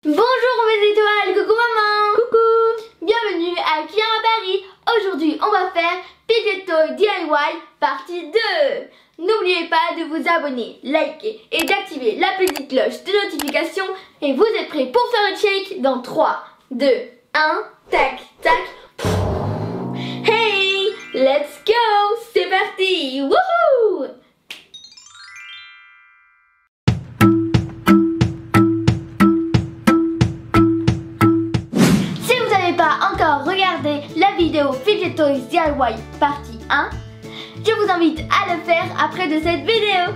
Bonjour mes étoiles, coucou maman. Coucou. Bienvenue à Kiara Paris. Aujourd'hui on va faire Fidget Toy DIY partie 2. N'oubliez pas de vous abonner, liker et d'activer la petite cloche de notification. Et vous êtes prêts pour faire le shake dans 3, 2, 1, tac, tac. Hey, let's go. C'est parti. Wouhou. Regardez la vidéo Fidget Toys DIY partie 1. Je vous invite à le faire après de cette vidéo.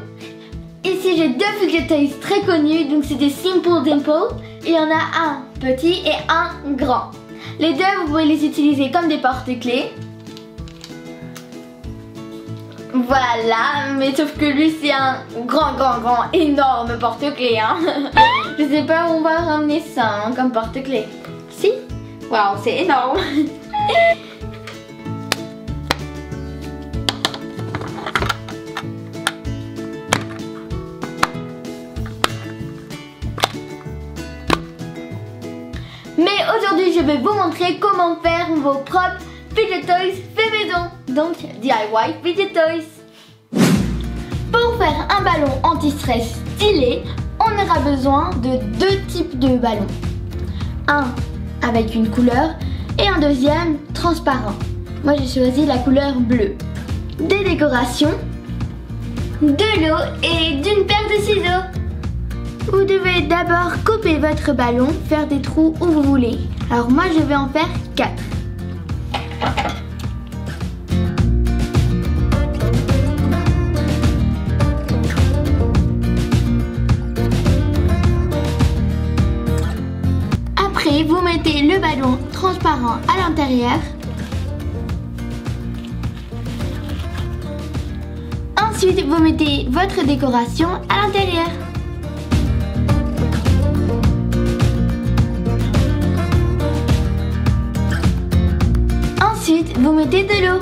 Ici j'ai deux Fidget Toys très connus, donc c'est des Simple Dimple. Il y en a un petit et un grand. Les deux vous pouvez les utiliser comme des porte-clés. Voilà, mais sauf que lui c'est un grand énorme porte-clés hein. Je sais pas où on va ramener ça hein, comme porte-clés. Si? Waouh, c'est énorme. Mais aujourd'hui, je vais vous montrer comment faire vos propres Fidget Toys fait maison. Donc, DIY Fidget Toys. Pour faire un ballon anti-stress stylé, on aura besoin de deux types de ballons. Un avec une couleur et un deuxième transparent. Moi j'ai choisi la couleur bleue. Des décorations, de l'eau et d'une paire de ciseaux. Vous devez d'abord couper votre ballon, faire des trous où vous voulez. Alors moi je vais en faire 4. Vous mettez le ballon transparent à l'intérieur. Ensuite, vous mettez votre décoration à l'intérieur. Ensuite, vous mettez de l'eau.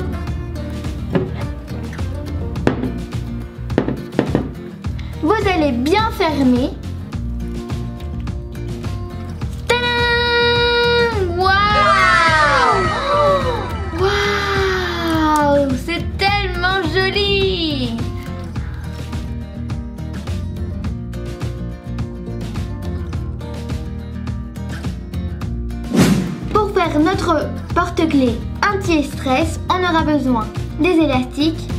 Vous allez bien fermer. Joli! Pour faire notre porte-clés anti-stress, on aura besoin des élastiques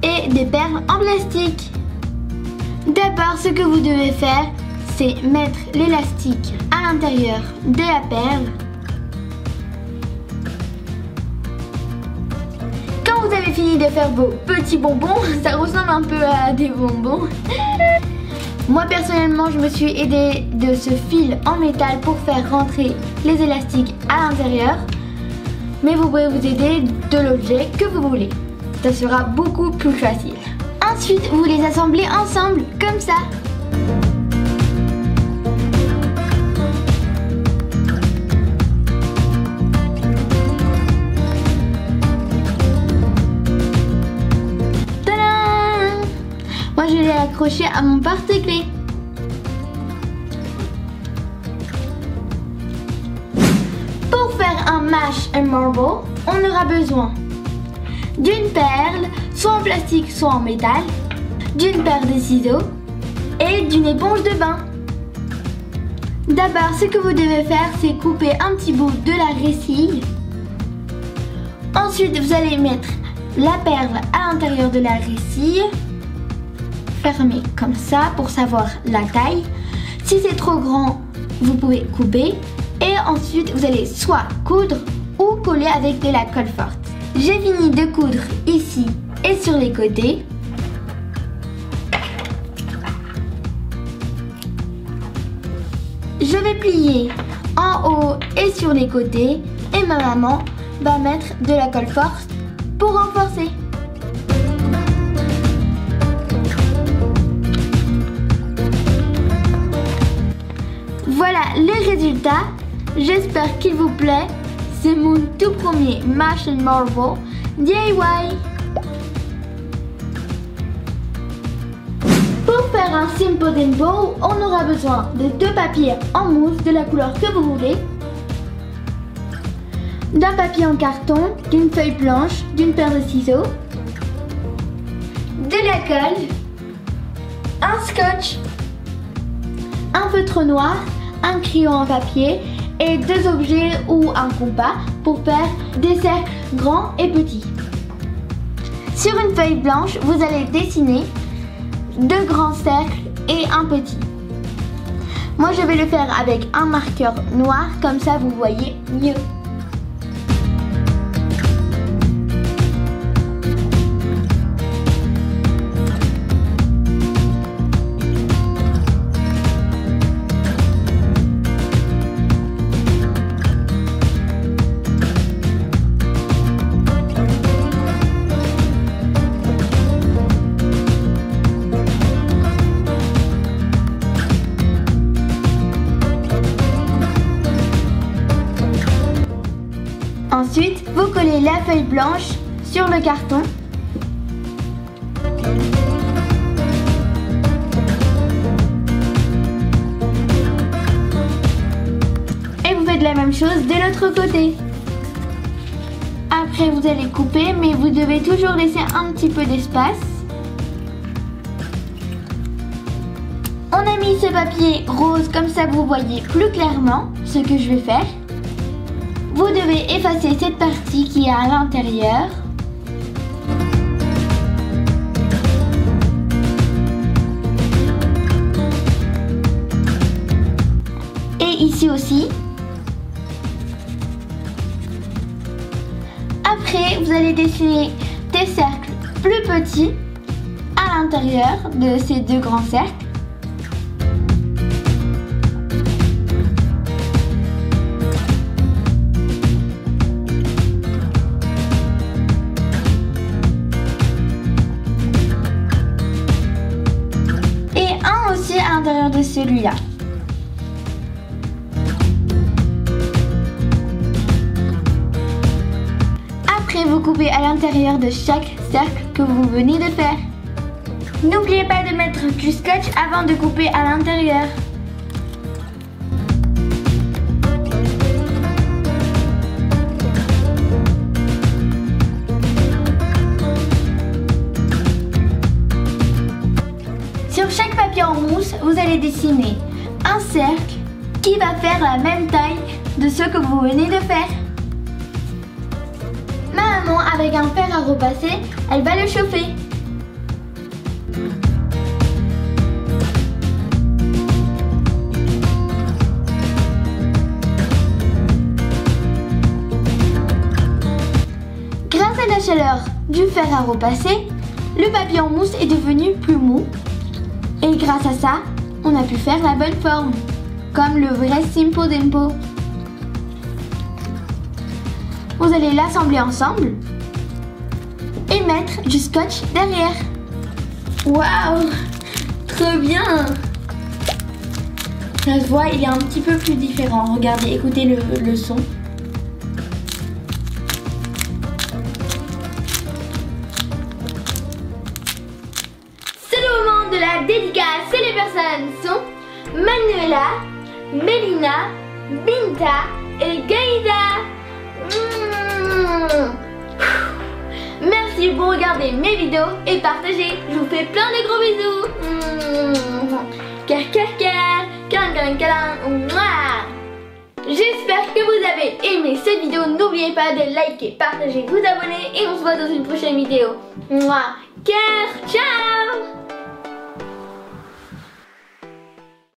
et des perles en plastique. D'abord, ce que vous devez faire, c'est mettre l'élastique à l'intérieur de la perle. Vous avez fini de faire vos petits bonbons, ça ressemble un peu à des bonbons. Moi personnellement je me suis aidée de ce fil en métal pour faire rentrer les élastiques à l'intérieur. Mais vous pouvez vous aider de l'objet que vous voulez. Ça sera beaucoup plus facile. Ensuite vous les assemblez ensemble comme ça. Je l'ai accroché à mon porte-clés. Pour faire un mash and marble, on aura besoin d'une perle, soit en plastique, soit en métal, d'une paire de ciseaux et d'une éponge de bain. D'abord, ce que vous devez faire, c'est couper un petit bout de la résille. Ensuite, vous allez mettre la perle à l'intérieur de la résille. Fermer comme ça pour savoir la taille. Si c'est trop grand, vous pouvez couper. Et ensuite, vous allez soit coudre ou coller avec de la colle forte. J'ai fini de coudre ici et sur les côtés. Je vais plier en haut et sur les côtés. Et ma maman va mettre de la colle forte pour renforcer. Voilà les résultats, j'espère qu'il vous plaît. C'est mon tout premier Mash and Marble DIY. Pour Pour faire un Simple Dimple, on aura besoin de 2 papiers en mousse de la couleur que vous voulez, d'un papier en carton, d'une feuille blanche, d'une paire de ciseaux, de la colle, un scotch, un feutre noir, un crayon en papier et 2 objets ou un compas pour faire des cercles grands et petits. Sur une feuille blanche, vous allez dessiner 2 grands cercles et un petit. Moi, je vais le faire avec un marqueur noir, comme ça vous voyez mieux. Ensuite, vous collez la feuille blanche sur le carton. Et vous faites la même chose de l'autre côté. Après, vous allez couper, mais vous devez toujours laisser un petit peu d'espace. On a mis ce papier rose, comme ça vous voyez plus clairement ce que je vais faire. Vous devez effacer cette partie qui est à l'intérieur. Et ici aussi. Après, vous allez dessiner des cercles plus petits à l'intérieur de ces 2 grands cercles. À l'intérieur de celui-là. Après, vous coupez à l'intérieur de chaque cercle que vous venez de faire. N'oubliez pas de mettre du scotch avant de couper à l'intérieur. Sur chaque papier en mousse, vous allez dessiner un cercle qui va faire la même taille de ce que vous venez de faire. Maman, avec un fer à repasser, elle va le chauffer. Grâce à la chaleur du fer à repasser, le papier en mousse est devenu plus mou. Et grâce à ça, on a pu faire la bonne forme, comme le vrai Simple Dimple. Vous allez l'assembler ensemble et mettre du scotch derrière. Waouh, trop bien! Ça se voit, il est un petit peu plus différent. Regardez, écoutez le son. De la dédicace et les personnes sont Manuela, Mélina, Binta et Gaïda. Merci pour regarder mes vidéos et partager. Je vous fais plein de gros bisous. Car, câlin, câlin. J'espère que vous avez aimé cette vidéo. N'oubliez pas de liker, partager, vous abonner et on se voit dans une prochaine vidéo. Cœur, ciao.